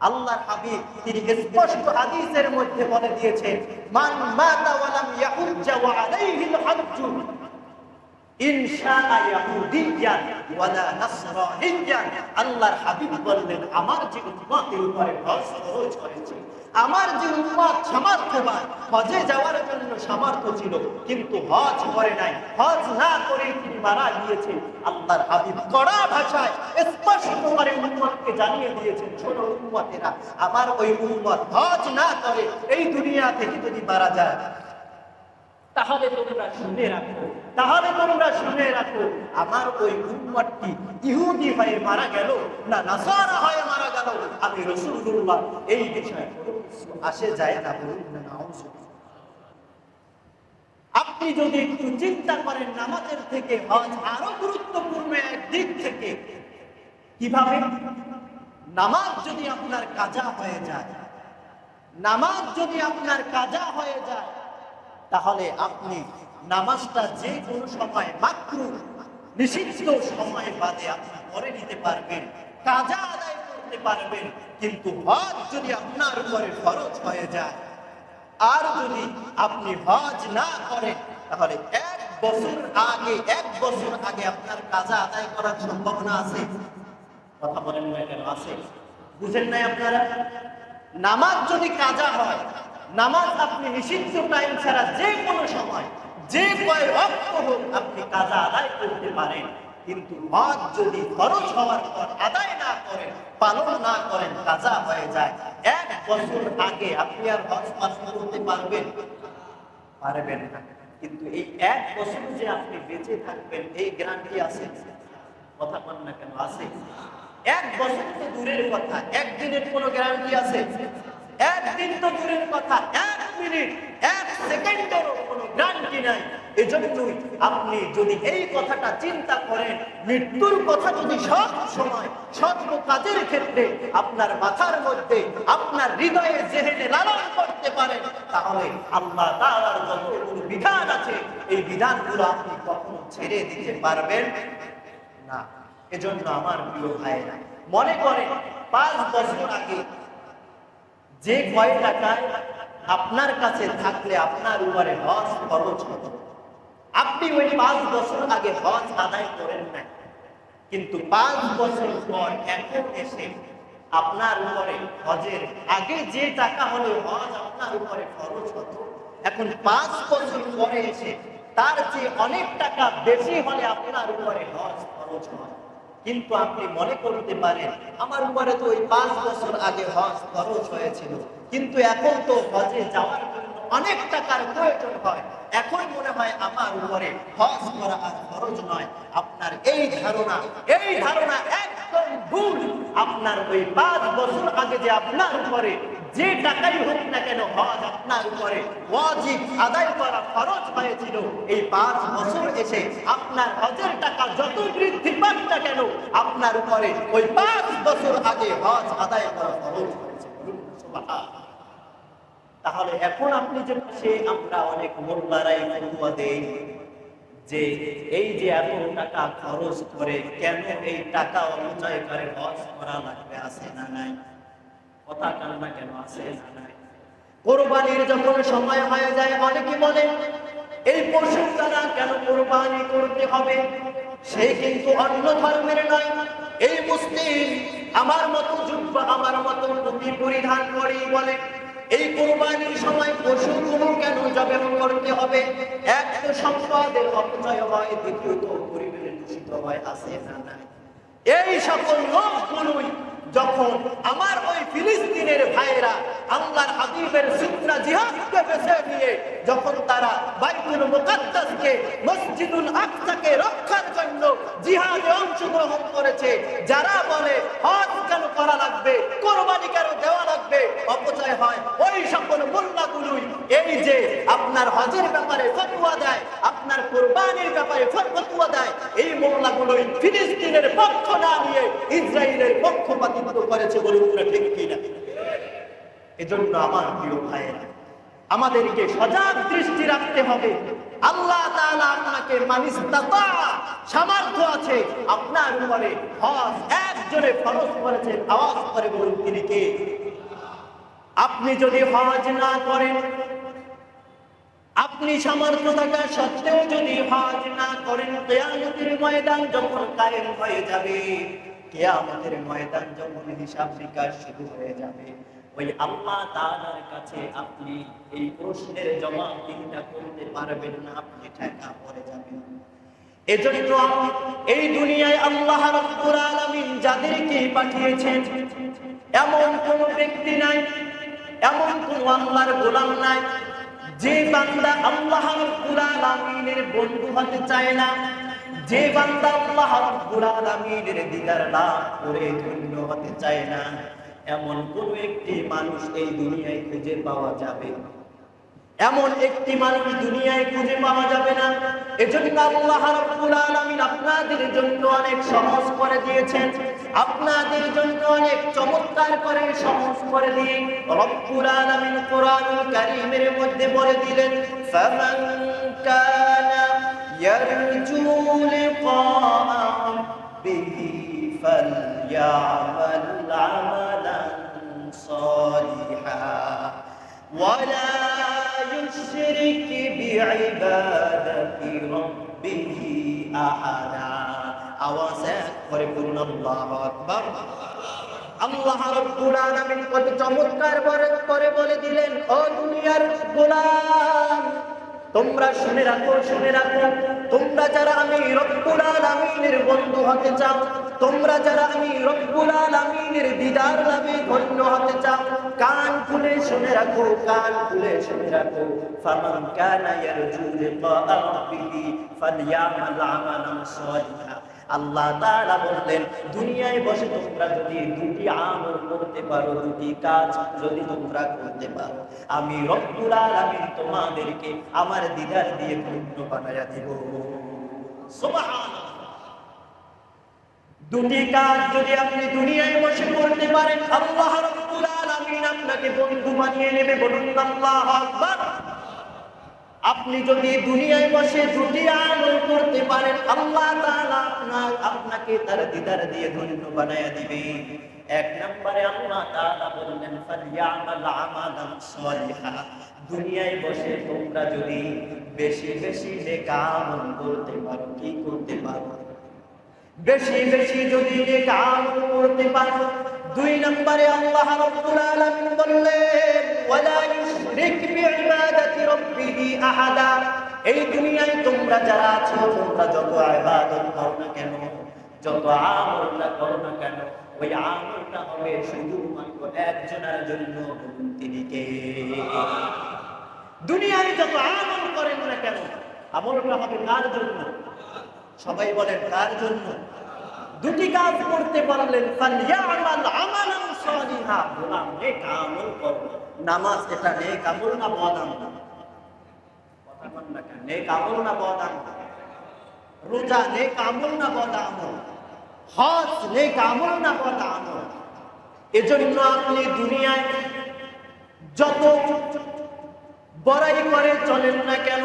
আল্লাহর হাবিব তিনি স্পষ্ট হাদিসের মধ্যে বলে দিয়েছেন, মান মাতা ওয়া লাম ইয়াহুজ্জা ওয়া আলাইহিল হজ্জু ইনশাআ ইয়াহুদিয়ান ওয়া লা নাসরানিয়ান। আল্লাহর হাবিব বললেন, আমার যে উম্মতের উপরে হজ ফরজ হয়েছে, আমার যে উম্মত সামর্থ্যবান, হজে যাওয়ার জন্য সামর্থ্য ছিল কিন্তু হজ করে নাই, হজ না করে তিনি মারা গিয়েছেন, আল্লাহর হাবিব কড়া ভাষায় স্পষ্ট করে উম্মতকে জানিয়ে দিয়েছেন, ছোট উম্মতেরা, আমার ওই উম্মত হজ না করে এই দুনিয়া থেকে যদি মারা যায়, তাহলে তোমরা শুনে রাখো, তাহলে তোমরা শুনে রাখো, আমার ওই উম্মতটি ইহুদি হয়ে মারা গেল না নাসারা হয়ে মারা গেল, আমি রাসূলুল্লাহ এই বিষয়ে কোনো কিছু আসে যায় না, বলুন না নাউযুবিল্লাহ। আপনি যদি একটু চিন্তা করেন, নামাজের থেকে হজ আরো গুরুত্বপূর্ণ এক দিক থেকে। কিভাবে? নামাজ যদি আপনার কাজা হয়ে যায়, নামাজ যদি আপনার কাজা হয়ে যায়, তাহলে আপনি নামাজটা যে কোনো সময় মাকরুহ নিষিদ্ধ সময় বাদে আপনি পড়ে নিতে পারবেন, কাজা আদায় করতে পারবেন। কিন্তু হজ যদি আপনার উপরে ফরজ হয়ে যায়, আর যদি আপনি হজ না করেন, তাহলে এক বছর আগে আপনার কাজা আদায় করার সম্ভাবনা আছে। কথা বলেন না কেন? আছে। বুঝেন নাই আপনারা? নামাজ যদি কাজা হয়, নামাজ আপনি নিষিদ্ধ টাইম ছাড়া যে কোনো সময়, যে কয় ওয়াক্ত হোক আপনি কাজা আদায় করতে পারেন। কিন্তু হজ যদি ফরজ হওয়ার পর আদায় না করেন, পালন না করেন, কাজা হয়ে যায়, এক বছর আগে আপনি আর হজ পালন করতে পারবেন? পারবেন না। কিন্তু এই এক বছর যে আপনি বেঁচে থাকবেন, এই গ্যারান্টি আছে? কথা বল না কেন? আছে। এক বছর তো দূরের কথা, একদিনের কোনো গ্যারান্টি আছে? একদিন তো দূরের কথা, এক মিনিট, এক সেকেন্ডেরও কোনো গ্যারান্টি নাই। এজন্যই আপনি যদি এই কথাটা চিন্তা করেন, মৃত্যুর কথা যদি সব সময় সর্ব কাজের ক্ষেত্রে আপনার মাথার মধ্যে, আপনার হৃদয়ে জেহেনে লালন করতে পারেন, তাহলে আল্লাহ তাআলার যতগুলো বিধান আছে এই বিধানগুলো আপনি কখনো ছেড়ে দিতে পারবেন না। এজন্য আমার প্রিয় ভাইরা, মনে করেন 5 বছর আগে যে কয় টাকায় আপনার কাছে থাকলে আপনার উপরে হজ ফরজ হতো, আপনি ওই 5 বছর আগে হজ আদায় করেন না। কিন্তু 5 বছর পর এখন এসে আপনার উপরে হজের আগে যে টাকা হলো হজ আপনার উপরে ফরজ হতো, এখন 5 বছর পরে এসে তার চেয়ে অনেক টাকা বেশি হলে আপনার উপরে হজ ফরজ হয়। কিন্তু আপনি মনে করতে পারেন, আমার উপরে তো ওই 5 বছর আগে হজ ফরজ হয়েছিল, কিন্তু এখন তো হজে যাওয়ার জন্য অনেক টাকার প্রয়োজন হয়, এখন মনে হয় আমার উপরে হজ করা আর ফরজ নয়। আপনার এই ধারণা একদম ভুল। আপনার ওই 5 বছর আগে যে আপনার উপরে যে টাকাই হোক না কেন হজ আপনার উপরে ওয়াজিব আদায় করা ফরজ হয়েছিল, এই 5 বছর এসে আপনার হজের টাকা যত বৃদ্ধি পাক না কেন আপনার উপরে ওই 5 বছর আগে হজ আদায় করা ফরজ হয়েছে। সুবহানাল্লাহ। তাহলে এখন আপনি যে আমরা অনেক মোল্লারাই ফতোয়া দেই যে এই যে এত টাকা খরচ করে কেন এই টাকা অপচয় করে হজ করা লাগবে, আছে না নাই? কথা কান না কেন? আছে না নাই? কোরবানির যখন সময় হয়ে যায় অনেকে বলে এই পশু দ্বারা কেন কোরবানি করতে হবে, সে কিন্তু অন্য ধর্মের নয়, এই মুসলিম আমার মতো জুব্বা আমার মতো টুপি পরিধান করেই বলে এই কোরবানির সময় পশুগুলো কেন জবাই করতে হবে? এক তো সম্পদের অপচয় হয়, দ্বিতীয়ত পরিবেশ দূষিত হয়, আছে না নাই? এই সকল লোকগুলোই যখন আমার ওই ফিলিস্তিনের ভাইয়েরা আল্লাহর হাবিবের সুন্নাহ জিহাদকে বেছে নিয়ে যখন তারা বাইতুল মুকাদ্দাসকে মসজিদুল আকসাকে রক্ষার জন্য জিহাদে অংশগ্রহণ করেছে, যারা বলে হজ কেন করা লাগবে, কোরবানি কেন দেওয়া লাগবে, অপচয় হয়, ওই সকল মোল্লাগুলোই এই যে আপনার হজের ব্যাপারে ফতোয়া দেয়, আপনার কোরবানির ব্যাপারে ফতোয়া দেয়, এই মোল্লাগুলোই ফিলিস্তিনের পক্ষ না নিয়ে ইসরায়েলের পক্ষপাতিত্ব করেছে। বলুন ঠিক কিনা? এজন্য আমার প্রিয় ভাইয়েরা, আমাদেরকে সজাগ দৃষ্টি রাখতে হবে। আল্লাহ তাআলা আপনাকে মানিস্তাতা, সামর্থ্য আছে আপনার উপরে হজ একজনে ফরজ করেছেন, আওয়াজ করে বলুন তিনি কে? আপনি যদি হজ না করেন, আপনি সামর্থ্য থাকা সত্ত্বেও যদি হজ না করেন, কিয়ামতের ময়দান যখন কায়েম হয়ে যাবে, কিয়ামতের ময়দান যখন হিসাব নিকাশ শুরু হয়ে যাবে, ওই আল্লাহ তাআলার কাছে আপনি এই প্রশ্নের জবাবদিহিতা করতে পারবেন না, আপনি ঠেকা পড়ে যাবেন। এজন্য এই দুনিয়ায় আল্লাহ রাব্বুল আলামিন যাদেরকে পাঠিয়েছেন, এমন কোন ব্যক্তি নাই, এমন কোন আল্লাহর গোলাম নাই যে বান্দা আল্লাহ রাব্বুল আলামিনের বন্ধু হতে চায় না, যে বান্দা আল্লাহ রাব্বুল আলামিনের দিদার লাভ করে ধন্য হতে চায় না, এমন কোন একটি মানুষ এই দুনিয়ায় খুঁজে পাওয়া যাবে, এমন একটি মানুষ দুনিয়ায় খুঁজে পাওয়া যাবে না। এজন্য আল্লাহ রাব্বুল আলামিন আপনাদের জন্য অনেক সহজ করে দিয়েছেন, আপনাদের জন্য অনেক চমৎকার করে সহজ করে দিয়ে রব্বুল আলামিন কোরআনুল কারীমের মধ্যে বলে দিলেন, ফামান কানা ইয়ারজু লিকা রাব্বিহি ফালইয়ামাল আমালান সালিহা ওয়ালা يشرك بعبادة ربه أحدا। আওয়াজ করে বলুন আল্লাহু আকবার। আল্লাহ রাব্বুল আলামিন কত চমৎকার করে বলে দিলেন, ও দুনিয়ার গোলাম, তোমরা শুনে রাখো, শুনে রাখো, তোমরা যারা আমি রব্বুল আলামিনের বন্ধু হতে চাও, তোমরা যারা আমি রব্বুল আলামিনের দিদার লাভে ধন্য হতে চাও, কান খুলে শুনে রাখো, কান খুলে শুনে রাখো। ফামান কানা ইয়ারজু লিকা রাব্বিহি ফালইয়ামাল আমালান সালিহা। আল্লাহ তাআলা বললেন, দুনিয়ায় বসে তোমরা যদি দুটি আমল করতে পারো, দুটি কাজ যদি তোমরা করতে পারো, আমি রব্বুল আলামিন তোমাদেরকে আমার দিদার দিয়ে ধন্য বানায়া দিব। সুবহানাল্লাহ। দুটি কাজ যদি আপনি দুনিয়ায় বসে করতে পারেন, আল্লাহ রাব্বুল আলামিন আপনাকে বন্ধু বানিয়ে নেবে। বলুন আল্লাহু আকবার। আপনি যদি দুনিয়ায় বসে দুটি আমল করতে পারেন, আল্লাহ তাআলা আপনাকে তার দিদার দিয়ে ধন্য বানায়া দিবে। এক নম্বরে আল্লাহ তাআলা বললেন, ফালইয়ামাল আমালান সালিহা। দুনিয়ায় বসে তোমরা যদি বেশি বেশি নেক আমল করতে পারো, কি করতে পারো? বেশি বেশি যদি নেক আমল করতে পারো। দুই নম্বরে আল্লাহ রাব্বুল আলামিন বললেন, ওয়ালা ইউশরিক বিইবাদাতি রাব্বিহি আহাদা। এই দুনিয়ায় তোমরা যারা আছো, তোমরা যত ইবাদত করো না কেন, যত আমল করো না কেন, ওই আমলটা হবে শুধুমাত্র একজনের জন্য। তিনি কে? দুনিয়ায় যত আমল করেন না কেন, আমলটা হবে কার জন্য? সবাই বলেন কার জন্য? দুটি কাজ করতে পারলেন, ফালইয়ামাল আমালান সালিহা। গোলাম নেক আমল করো। নামাজ এটা নেক আমল না বদ আমল? কথা বল না কেন? নেক আমল না বদ আমল? রোজা নেক আমল না বদ আমল? হজ নেক আমল না বদ আমল? এজন্য আপনি দুনিয়ায় যত বড়াই করে চলেন না কেন,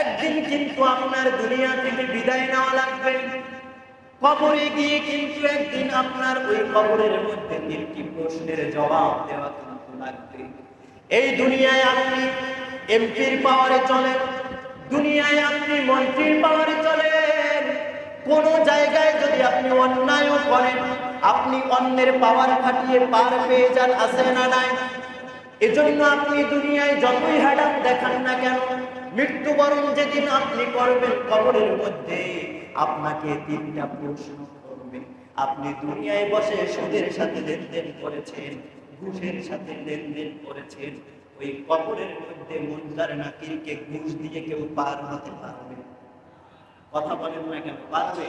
একদিন কিন্তু আপনার দুনিয়া থেকে বিদায় নেওয়া লাগবে। কবরে গিয়ে কিন্তু একদিন আপনার ওই কবরের মধ্যে তিনটি প্রশ্নের জবাব দেওয়া কিন্তু লাগবে। এই দুনিয়ায় আপনি এমপির পাওয়ারে চলেন, দুনিয়ায় আপনি মন্ত্রীর পাওয়ারে চলেন, কোন জায়গায় যদি আপনি অন্যায়ও করেন, আপনি অন্যের পাওয়ার খাটিয়ে পার পেয়ে যান, আছে না নাই? এজন্য আপনি দুনিয়ায় যতই হাডাম দেখান না কেন, মৃত্যুবরণ যেদিন আপনি করবেন, কবরের মধ্যে আপনাকে তিনটা প্রশ্ন করবে। আপনি দুনিয়ায় বসে সুদের সাথে লেনদেন করেছেন, ঘুষের সাথে লেনদেন করেছেন, ওই কবরের মধ্যে মুনকার নাকিরকে ঘুষ দিয়ে কেউ পার হতে পারবে? কথা বলেন না কেন? পারবে?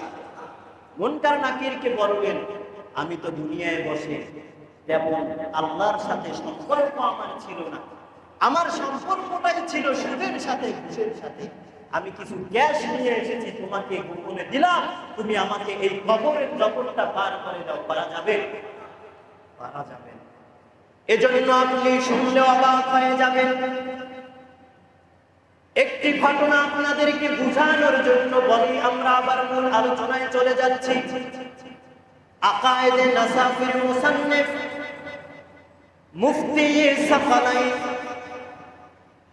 মুনকার নাকিরকে বলবেন, আমি তো দুনিয়ায় বসে তেমন আল্লাহর সাথে সম্পর্ক আমার ছিল না, আমার সম্পর্কটাই ছিল সুদের সাথে, ঘুষের সাথে। আমি কিছু গ্যাস নিয়ে এসেছি, তোমাকে গোপনে দিলাম, তুমি আমাকে এই কবরের জগৎটা পার করে দাও। পারা যাবে? পারা যাবে। এজন্য আপনি শুনলে অবাক হয়ে যাবেন। একটি ঘটনা আপনাদেরকে বুঝানোর জন্য বলি, আমরা আবার মূল আলোচনায় চলে যাচ্ছি। আকায়েদে নাসাফির মুসান্নিফ মুফতি সাকালাইন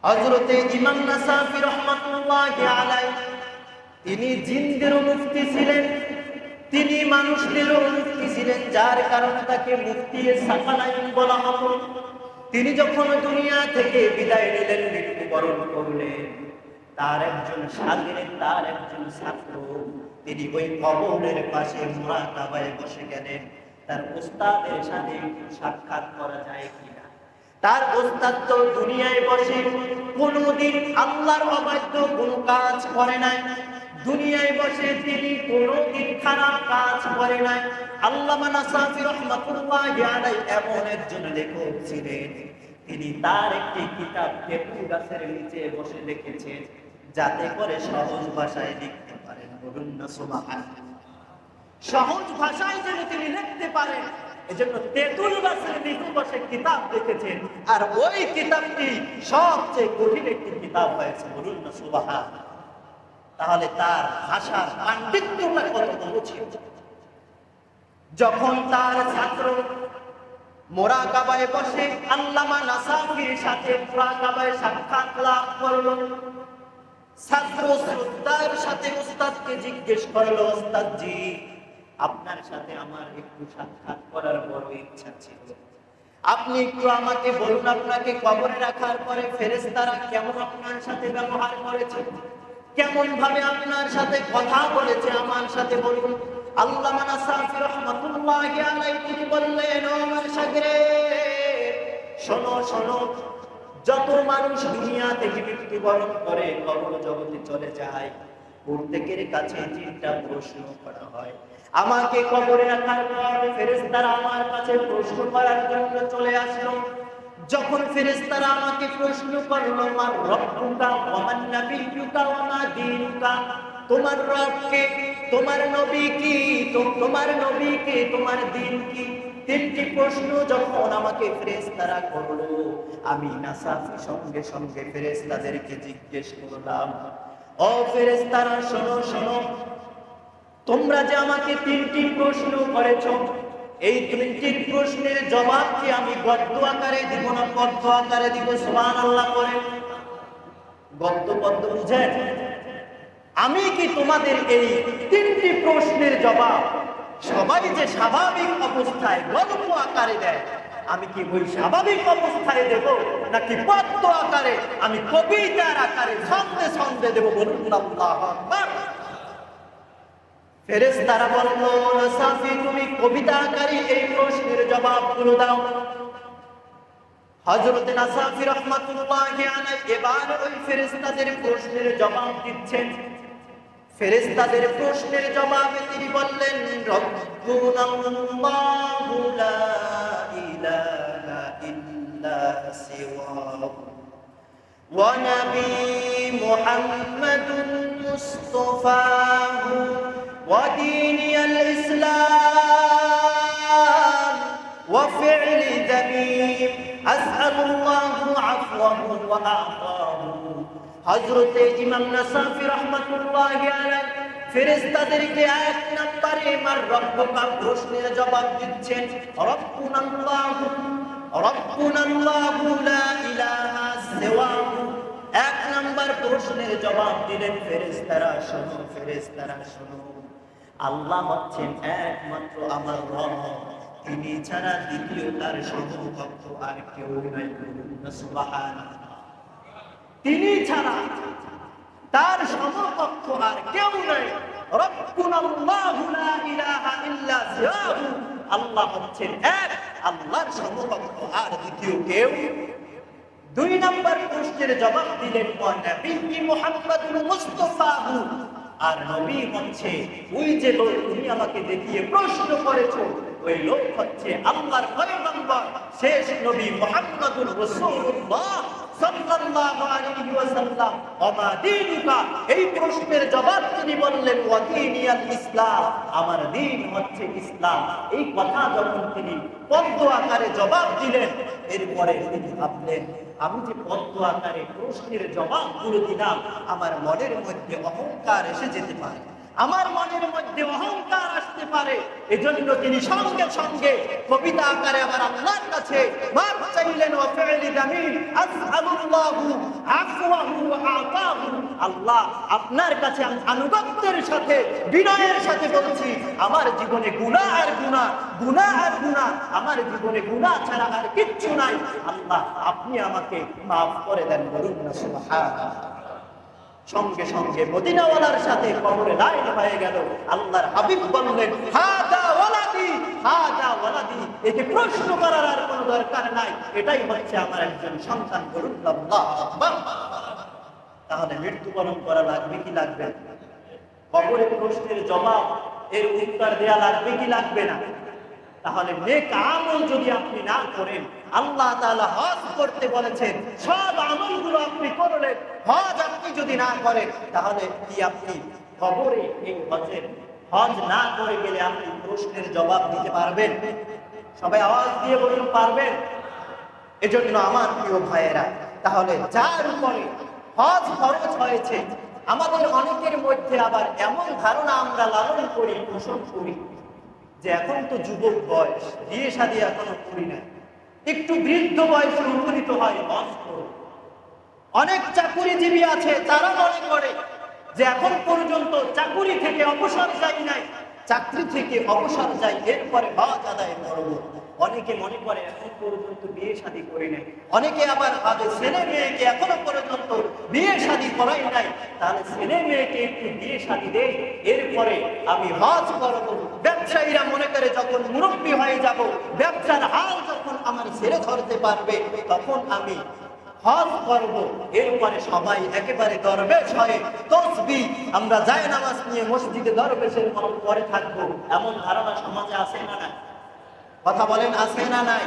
হযরতে ইমাম নাসাফি রাহমাতুল্লাহি আলাইহি, তিনি জিনদেরও মুফতি ছিলেন, তিনি মানুষদেরও মুফতি ছিলেন, যার কারণে তাকে মুফতি সাকালাইন বলা হতো। তিনি যখন দুনিয়া থেকে বিদায় নিলেন, মৃত্যুবরণ করলেন, তার একজন শাগির্দ, তার একজন ছাত্র, তিনি ওই কবরের পাশে মুরাকাবায় বসে গেলেন। তার উস্তাদের সাথে সাক্ষাৎ করা যায় কিনা। তার উস্তাদ তো দুনিয়ায় বসে কোনোদিন আল্লাহর অবাধ্য কোনো কাজ করে নাই, দুনিয়ায় বসে তিনি কোনোদিন খারাপ কাজ করে নাই। আল্লামা নাসাফি রাহমাতুল্লাহি আলাইহি এমন একজন লেখক ছিলেন, তিনি তার একটি কিতাব তেঁতুল গাছের নিচে বসে লিখেছেন, যাতে করে সহজ ভাষায় লিখতে পারেন। বলুন না সুবহানাল্লাহ। সহজ ভাষায় যেন তিনি লিখতে পারেন, এজন্য তেঁতুল গাছের নিচে বসে কিতাব লিখেছেন। আর ওই কিতাবটি সবচেয়ে কঠিন একটি কিতাব হয়েছে। বলুন না সুবহানাল্লাহ। তাহলে তার ভাষার পাণ্ডিত্যটা কত বড় ছিল। যখন তার ছাত্র মুরাকাবায় বসে আল্লামা নাসাফির সাথে মুরাকাবায় সাক্ষাৎ লাভ করলো, ছাত্র শ্রদ্ধার সাথে উস্তাদকে জিজ্ঞেস করলো, উস্তাদ জি, আপনার সাথে আমার একটু সাক্ষাৎ করার বড় ইচ্ছা ছিল, আপনি একটু আমাকে বলুন, আপনাকে কবরে রাখার পরে ফেরেশতারা কেমন আপনার সাথে ব্যবহার করেছে, কেমন ভাবে আপনার সাথে কথা বলেছে, আমার সাথে বলুন। আল্লামা নাসাফি রাহমাতুল্লাহি আলাইহি তিনি বললেন, ও আমার শাগির্দ, শোনো শোনো, যত মানুষ দুনিয়া থেকে মৃত্যুবরণ করে কবর জগতে চলে যায়, প্রত্যেকের কাছে তিনটা প্রশ্ন করা হয়। আমাকে কবরে রাখার পর ফেরেশতারা আমার কাছে প্রশ্ন করার জন্য চলে আসলো। যখন ফেরেশতারা আমাকে প্রশ্ন করলো, মার রব্বুকা ওয়া মান নাবিয়্যুকা ওয়া মা দীনুকা, তোমার রব কে, তোমার নবী কি, তোমার নবী কে, তোমার দ্বীন কি, তিনটি প্রশ্ন যখন আমাকে ফেরেশতারা করলো, আমি নাসাফি সঙ্গে সঙ্গে ফেরেশতাদেরকে জিজ্ঞেস করলাম, ও ফেরেশতারা শোনো শোনো, তোমরা যে আমাকে তিনটি প্রশ্ন করেছো, এই তিনটি প্রশ্নের জবাব কি আমি গদ্য আকারে দিব না পদ্য আকারে দিব? সুবহানাল্লাহ করে। গদ্য পদ্য বুঝেন? আমি কি তোমাদের এই তিনটি প্রশ্নের জবাব সবাই যে স্বাভাবিক অবস্থায় গল্প আকারে দেয়, আমি কি ওই স্বাভাবিক অবস্থায় দেব, নাকি পদ্য আকারে, আমি কবিতার আকারে ছন্দে ছন্দে দেব? বলুন আল্লাহু আকবার। ফেরেশতারা বলল, নাসাফি তুমি কবিতা আকারে এই প্রশ্নের জবাবগুলো দাও। হযরত নাসাফি রাহমাতুল্লাহি আলাইহি এবার ওই ফেরেশতাদের প্রশ্নের জবাব দিচ্ছেন। ফেরেশতাদের প্রশ্নের জবাবে তিনি বললেন, রব্বুনাল্লাহু লা ইলাহা ইল্লা সিওয়াহু ওয়া নবী মুহাম্মাদুন মুস্তাফাহু ওয়া দীনুল ইসলাম ওয়া ফি'লি যামীম আসআলুল্লাহু আফওয়াহু ওয়া আ'তাহু। হযরতে ইমাম নাসাফি রাহমাতুল্লাহি আলাইহি ফেরেশতাদেরকে এক নম্বরে মার রব্বুকা প্রশ্নের জবাব দিচ্ছেন, রব্বুনাল্লাহু রব্বুনাল্লাহু লা ইলাহা সিওয়াহু। এক নম্বর প্রশ্নের জবাব দিলেন ফেরেশতারা, শোনো ফেরেশতারা শোনো, আল্লাহ হচ্ছেন একমাত্র আমার রব, তিনি ছাড়া দ্বিতীয় তার সমকক্ষ আর কেউ নাই। সুবহানাল্লাহ। তিনি ছাড়া তার সমকক্ষ আর কেউ নাই। রব্বুনাল্লাহু লা ইলাহা ইল্লা সিওয়াহু। আল্লাহ হচ্ছেন এক, আল্লাহর সমকক্ষ আর দ্বিতীয় কেউ। দুই নম্বর প্রশ্নের জবাব দিলেন, ওয়া নবী মুহাম্মাদুন মুস্তাফাহু। আর নবী হচ্ছে ওই যে লোক তুমি আমাকে দেখিয়ে প্রশ্ন করেছো, ওই লোক হচ্ছে আল্লাহর পয়গম্বর শেষ নবী মুহাম্মদুর রাসূলুল্লাহ সাল্লাল্লাহু আলাইহি ওয়াসাল্লাম। ওমা দীনুকা, এই প্রশ্নের জবাব তিনি বললেন ওয়া দীনিয়াল ইসলাম, আমার দ্বীন হচ্ছে ইসলাম। এই কথা যখন তিনি পদ্য আকারে জবাব দিলেন, এরপরে তিনি ভাবলেন আমি যে পদ্য আকারে প্রশ্নের জবাবগুলো দিলাম, আমার মনের মধ্যে অহংকার এসে যেতে পারে, আমার মনের মধ্যে অহংকার আসতে পারে। এজন্য তিনি সঙ্গে সঙ্গে কবিতা আকারে আবার আল্লাহর কাছে মাফ চাইলেন। ওয়া ফি'লি দামিন আসআলুল্লাহু আফওয়াহু ওয়া আতাহু, আল্লাহ আপনার কাছে আনুগত্যের সাথে বিনয়ের সাথে বলছি, আমার জীবনে গুনাহ আর গুনাহ, গুনাহ আর গুনাহ, আমার জীবনে গুনাহ ছাড়া আর কিচ্ছু নাই। আল্লাহ আপনি আমাকে মাফ করে দেন, বলুন না সুবহানাল্লাহ। সঙ্গে সঙ্গে মদিনাওয়ালার সাথে কবরে লাইন হয়ে গেল। আল্লাহর হাবিব বললেন হাদা ওয়ালাদি, হাদা ওয়ালাদি, একে প্রশ্ন করার আর কোনো দরকার নাই, এটাই হচ্ছে আমার একজন সন্তান, বলুন আল্লাহু আকবার। তাহলে মৃত্যুবরণ করা লাগবে কি লাগবে? কবরে প্রশ্নের জবাব এর উত্তর দেয়া লাগবে কি লাগবে না? তাহলে নেক আমল যদি আপনি না করেন, আল্লাহ তাআলা হজ করতে বলেছেন, সব আমলগুলো আপনি করলেন, হজ আপনি যদি না করেন, তাহলে কি আপনি কবরে এই হজ না করে গেলে আপনি প্রশ্নের জবাব দিতে পারবেন? সবাই আওয়াজ দিয়ে বলুন পারবেন? এজন্য আমার প্রিয় ভাইয়েরা, তাহলে যার উপরে হজ ফরজ হয়েছে, আমাদের অনেকের মধ্যে আবার এমন ধারণা আমরা লালন করি, পোষণ করি যে এখন তো যুবক বয়স, বিয়ে শাদী এখনো করি না, একটু বৃদ্ধ বয়সে উপনীত হয় হজ করব। অনেক চাকুরিজীবী আছে, তারা মনে করে যে এখন পর্যন্ত চাকুরি থেকে অবসর যাই নাই, চাকরি থেকে অবসর যাই, এরপরে হজ আদায় করব। অনেকে মনে করে এখন পর্যন্ত বিয়ে শাদী করি নাই, অনেকে আবার ভাবে ছেলে মেয়েকে এখনো পর্যন্ত বিয়ে শাদী করাই নাই, তাহলে ছেলে মেয়েকে একটু বিয়ে শাদী দেই, এরপরে আমি হজ করব। ব্যবসায়ীরা মনে করে যখন মুরব্বী হয়ে যাব, ব্যবসার হাল যখন আমার ছেড়ে ধরতে পারবে, তখন আমি হজ করব। এরপরে সবাই একেবারে দরবেশ হয়ে তাসবিহ, আমরা যায় নামাজ নিয়ে মসজিদে দরবেশের মতো পরে থাকবো, এমন ধারণা সমাজে আছে না নাই? কথা বলেন, আছে না নাই?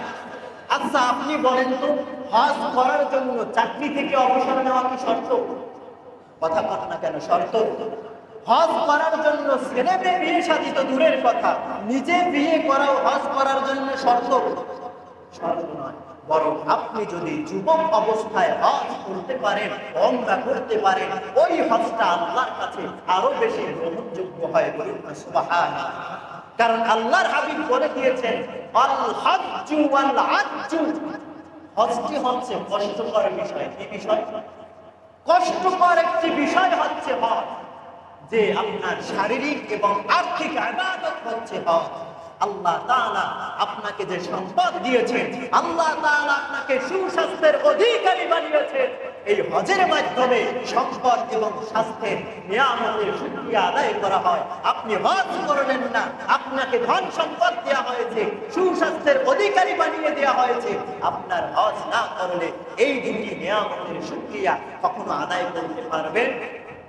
আচ্ছা আপনি বলেন তো, হজ করার জন্য চাকরি থেকে অবসর নেওয়া কি শর্ত? কথা বল না কেন, শর্ত? হজ করার জন্য ছেলে মেয়ে বিয়ে শাদী তো দূরের কথা, নিজে বিয়ে করাও হজ করার জন্য শর্ত? শর্ত নয়, বরং আপনি যদি যুবক অবস্থায় হজ করতে পারেন, ওমরা করতে পারেন, ওই হজটা আল্লাহর কাছে আরো বেশি গ্রহণযোগ্য হয়, বলুন সুবহানাল্লাহ। কারণ আল্লাহর হাবিব বলে দিয়েছেন আল হাজ্জু ওয়াল আজ্জু, হজটি হচ্ছে কষ্টকর বিষয়। কি বিষয়? কষ্টকর একটি বিষয় হচ্ছে হজ, যে আপনার শারীরিক এবং আর্থিক ইবাদত হচ্ছে হজ। আল্লাহ তাআলা আপনাকে যে সম্পদ দিয়েছেন, আল্লাহ তাআলা আপনাকে সুস্বাস্থ্যের অধিকারী বানিয়েছেন, এই হজের মাধ্যমে সম্পদ এবং স্বাস্থ্যের নিয়ামতের শুকরিয়া আদায় করা হয়। আপনি হজ করলেন না, আপনাকে ধন সম্পদ দেওয়া হয়েছে, সুস্বাস্থ্যের অধিকারী বানিয়ে দেওয়া হয়েছে, আপনার হজ না করলে এই দুটি নিয়ামতের শুকরিয়া কখনো আদায় করতে পারবেন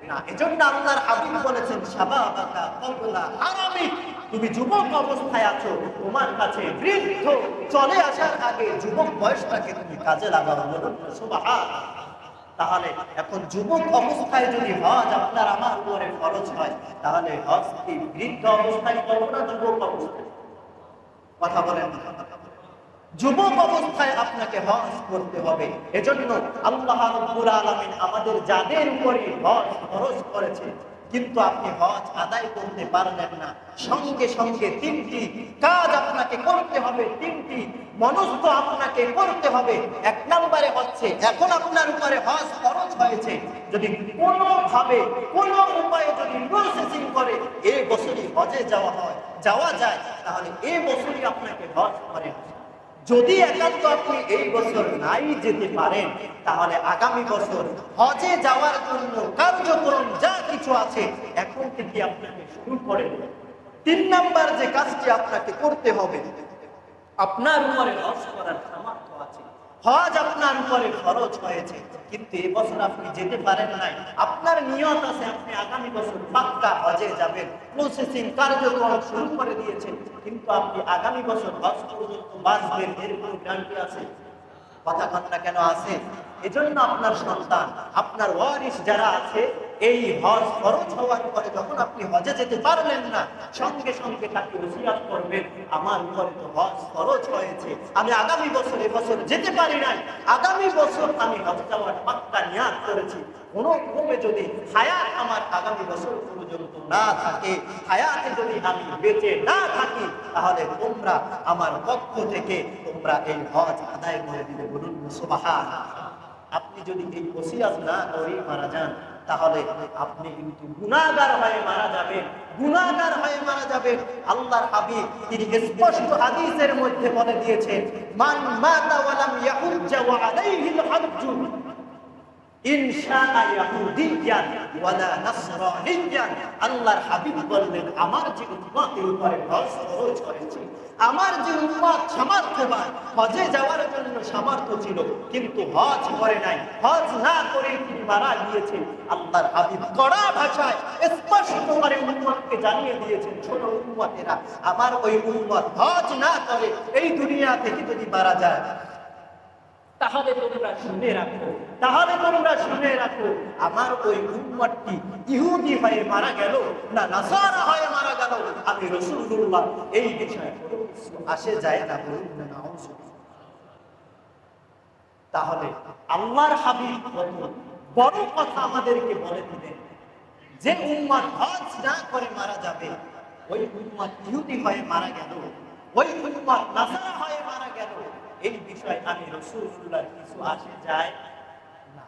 না। এজন্য আল্লাহর হাবিব বলেছেন শাবাবাকা ক্বাবলা হারামিক, তুমি যুবক অবস্থায় আছো, তোমার কাছে বৃদ্ধ চলে আসার আগে যুবক বয়সটাকে তুমি কাজে লাগাও, বলুন সুবহানাল্লাহ। তাহলে এখন যুবক অবস্থায় যদি হজ আপনার আমার উপরে ফরজ হয়, তাহলে হজ কি বৃদ্ধ অবস্থায় করব না যুবক অবস্থায়? কথা বলেন। যুবক অবস্থায় আপনাকে হজ করতে হবে। এজন্য আল্লাহ রাব্বুল আলামিন আমাদের যাদের উপরে হজ ফরজ করেছে, কিন্তু আপনি হজ আদায় করতে পারলেন না, সঙ্গে সঙ্গে তিনটি কাজ আপনাকে করতে হবে, তিনটি মনস্থ আপনাকে করতে হবে। এক নম্বরে হচ্ছে, এখন আপনার উপরে হজ ফরজ হয়েছে, যদি কোনোভাবে কোনো উপায়ে যদি প্রসেসিং করে এই বছরই হজে যাওয়া যায়, তাহলে এই বছরই আপনাকে হজ করে আসে। যদি একান্ত আপনি এই বছর নাই যেতে পারেন, তাহলে আগামী বছর হজে যাওয়ার জন্য কার্যক্রম যা কিছু আছে এখন থেকে আপনাকে শুরু করে দেবেন। 3 নাম্বার যে কাজটি আপনাকে করতে হবে, আপনার উপরে হজ করার সামর্থ্য আছে, হজ আপনার উপরে খরচ হয়েছে, কিন্তু এবছর আপনি যেতে পারেন নাই। আপনার নিয়ত আছে আপনি আগামী বছর পাক্কা হজে যাবেন, প্রসেসিং কার্যক্রম শুরু করে দিয়েছেন, কিন্তু আপনি আগামী বছর হজ পর্যন্ত বাঁচবেন এর কোনো গ্যারান্টি আছে? কথা কন্যা কেন আছে? এজন্য আপনার সন্তান, আপনার ওয়ারিস যারা আছে, এই হজ ফরজ হওয়ার পরে যখন আপনি হজে যেতে পারলেন না, সঙ্গে সঙ্গে তাকে ওসিয়াত করবেন, আমার উপরে তো হজ ফরজ হয়েছে, আমি আগামী বছর এবছর যেতে পারি নাই, আগামী বছর আমি হজ যাওয়ার পাক্কা নিয়াত করেছি। কোনো ক্রমে যদি হায়াত আমার আগামী বছর পর্যন্ত না থাকে, হায়াতে যদি আমি বেঁচে না থাকি, তাহলে তোমরা আমার পক্ষ থেকে তোমরা এই হজ আদায় করে দিবে। বলুন সুবহানাল্লাহ। আপনি যদি এই ওসিয়াত না করে মারা যান, তাহলে আপনি কিন্তু গুনাহগার হয়ে মারা যাবেন, গুনাহগার হয়ে মারা যাবেন। আল্লাহর হাবিব তিনি স্পষ্ট হাদিসের মধ্যে বলে দিয়েছেন, মান মাতা ওয়া লাম ইয়াহুজ্জা ওয়া আলাইহিল হজ্জু ইনশাআ ইয়াহুদিয়ান ওয়ালা নাসরানিয়ান। আল্লাহর হাবিব বললেন, আমার যে উম্মতের উপরে হজ ফরজ হয়েছে, আমার যে উম্মত সামর্থ্যবান, হজে যাওয়ার জন্য সামর্থ্য ছিল কিন্তু হজ করে নাই, হজ না করে তিনি মারা গিয়েছেন, আল্লাহর হাবিব কড়া ভাষায় স্পষ্ট করে উম্মতকে জানিয়ে দিয়েছেন, ছোট উম্মতেরা, আমার ওই উম্মত হজ না করে এই দুনিয়া থেকে যদি মারা যায়, তাহলে তোমরা শুনে রাখো, তাহলে তোমরা শুনে রাখো, আমার ওই উম্মতটি ইহুদি হয়ে মারা গেল না নাসারা হয়ে মারা গেল, আমি রাসূলুল্লাহ এই বিষয়ে কোনো কিছু আসে যায় না। বলুন না নাউযুবিল্লাহ। তাহলে আল্লাহর হাবিব বড় কথা আমাদেরকে বলে দিলেন, যে উম্মত হজ না করে মারা যাবে, ওই উম্মত ইহুদি হয়ে মারা গেল, ওই উম্মত নাসারা হয়ে মারা গেল, এই বিষয় আমি রাসূলুল্লাহর কিছু আসে যায় না।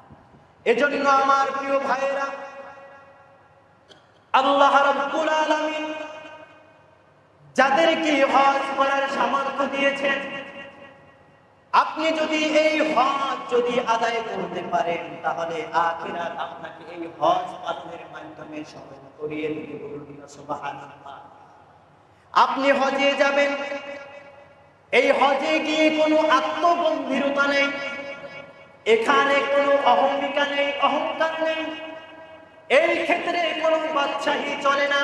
এজন্য আমার প্রিয় ভাইয়েরা, আল্লাহ রাব্বুল আলামিন যাদেরকে হজ করার সামর্থ্য দিয়েছেন, আপনি যদি এই হজ যদি আদায় করতে পারেন, তাহলে আখিরাত আপনাকে এই হজ পালনের মাধ্যমে স্মরণ করিয়ে দিবে। বলুন সুবহানাল্লাহ। আপনি হজে যাবেন, এই হজে গিয়ে কোনো আত্মগম্ভীরতা নেই, এখানে কোনো অহমিকা নেই, অহংকার নেই, এই ক্ষেত্রে কোনো বাদশাহী চলে না,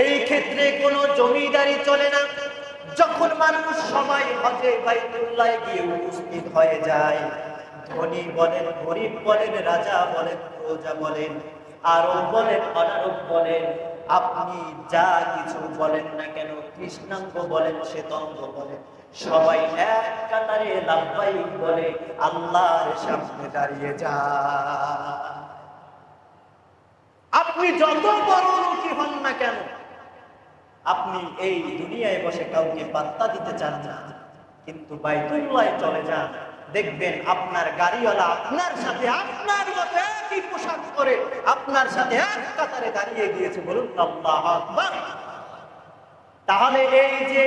এই ক্ষেত্রে কোনো জমিদারি চলে না। যখন মানুষ সবাই হজে বাইতুল্লাহ গিয়ে উপস্থিত হয়ে যায়, ধনী বলেন, গরিব বলেন, রাজা বলেন, প্রজা বলেন, আরব বলেন, অনারব বলেন, আপনি যা কিছু বলেন না কেন, কৃষ্ণাঙ্গ বলেন, শ্বেতাঙ্গ বলেন, সবাই এক কাতারে লাব্বাইক বলে আল্লাহর সামনে দাঁড়িয়ে যান। আপনি যত বড় লোকই হন না কেন, আপনি এই দুনিয়ায় বসে কাউকে পাত্তা দিতে চান না, কিন্তু বাইতুল্লাহ চলে যান, দেখবেন আপনার গাড়িওয়ালা আপনার সাথে আপনার মতো একই পোশাক পরে আপনার সাথে এক কাতারে দাঁড়িয়ে গিয়েছে। বলুন আল্লাহু আকবার। তাহলে এই যে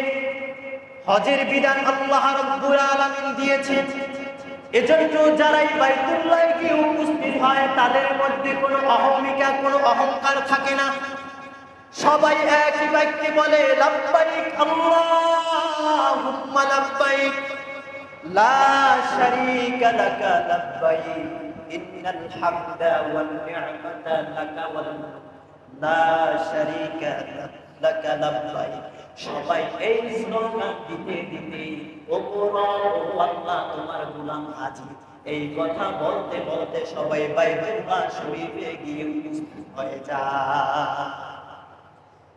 হজের বিধান আল্লাহ রাব্বুল আলামিন দিয়েছেন, এজন্য যারাই বাইতুল্লাহ গিয়ে উপস্থিত হয়, তাদের মধ্যে কোনো অহমিকা, কোনো অহংকার থাকে না। সবাই একই বাক্যে বলে লাব্বাইক আল্লাহুম্মা লাব্বাইক লা শারীকা লাকা লাব্বাইক ইন্নাল হামদা ওয়ান নি'মাতা লাকা ওয়াল মুলক লা শারীকা লাকা লাব্বাইক। সবাই এই স্লোগান দিতে দিতে আল্লাহ তোমার গোলাম হাজী, এই কথা বলতে বলতে সবাই বাইতুল্লাহ শরীফে গিয়ে উপস্থিত হয়ে যায়।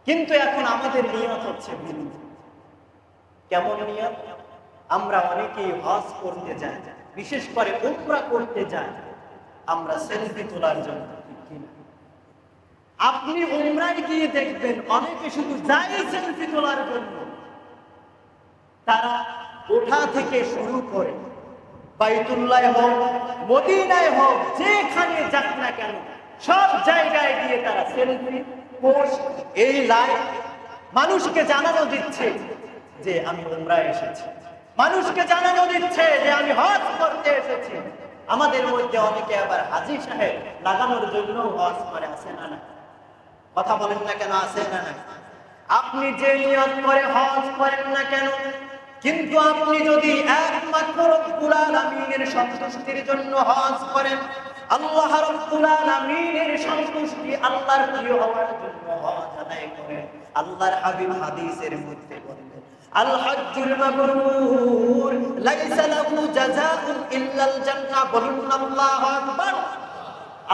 কিন্তু এখন আমাদের নিয়ত হচ্ছে ভিন্ন। কেমন নিয়ত? আমরা অনেকেই হজ করতে যাই, বিশেষ করে উমরা করতে যাই, আমরা সেলফি তোলার জন্য। আপনি উমরায় গিয়ে দেখবেন অনেকে শুধু যায় সেলফি তোলার জন্য। তারা ওঠা থেকে শুরু করে বাইতুল্লাহ হোক, মদিনায় হোক, যেখানে যাক না কেন, সব জায়গায় গিয়ে তারা সেলফি পোস্ট, এই লাইভ, মানুষকে জানানো দিচ্ছে যে আমি উমরায় এসেছি, মানুষকে জানানো দিচ্ছে যে আমি হজ করতে এসেছি। আমাদের মধ্যে অনেকে আবার হাজী সাহেব লাগানোর জন্য হজ করে, আসে না না? কথা বলেন না কেন, আসে না না? আপনি যে নিয়ত করে হজ করেন না কেন, কিন্তু আপনি যদি একমাত্র রব্বুল আলামিনের সন্তুষ্টির জন্য হজ করেন, আল্লাহ রব্বুল আলামিনের সন্তুষ্টি, আল্লাহর প্রিয় হওয়ার জন্য হজ আদায় করেন, আল্লাহর হাবিব হাদিসের মধ্যে বলেন, আল হজ্জুল মাবরুর লাইসা লাহু জাযাউন ইল্লাল জান্নাহ। বলুন আল্লাহু আকবার।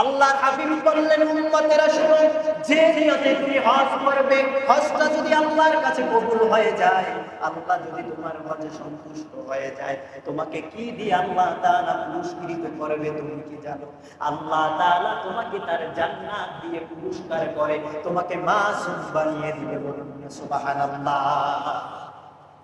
আল্লাহর হাবিব বললেন, উম্মতেরা শুনো, যে নিয়তে তুমি হজ করবে, হজটা যদি আল্লাহর কাছে কবুল হয়ে যায়, আল্লাহ যদি তোমার হজে সন্তুষ্ট হয়ে যায়, তোমাকে কি দিয়ে আল্লাহ তাআলা পুরস্কৃত করবে তুমি কি জানো? আল্লাহ তাআলা তোমাকে তার জান্নাত দিয়ে পুরস্কার করে, তোমাকে মাসুম বানিয়ে দিবে। বলুন সুবহানাল্লাহ।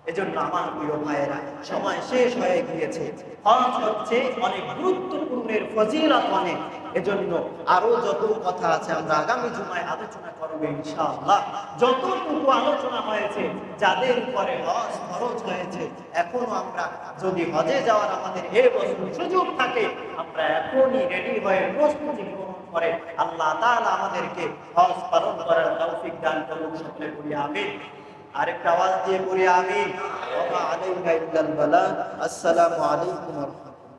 এজন্য আমার প্রিয় ভাইয়েরা, সময় শেষ হয়ে গিয়েছে। হজ হচ্ছে অনেক গুরুত্বপূর্ণের ফজিলত অনেক। এজন্য আরো যত কথা আছে আমরা আগামী জুমায় আলোচনা করব ইনশাআল্লাহ। যতটুকু আলোচনা হয়েছে, যাদের উপরে হজ ফরজ হয়েছে, এখনো আমরা যদি হজে যাওয়ার আমাদের এই বছর সুযোগ থাকে, আমরা এখনই রেডি হয়ে প্রস্তুতি গ্রহণ করে আল্লাহ তাআলা আমাদেরকে হজ পালন করার তৌফিক দান করুন। সকলে বলি আমিন। আরেকটা আওয়াজ দিয়ে পড়ি আমিন। ওয়া মা আলাইনা ইল্লাল বালাগ। আসসালামু আলাইকুম।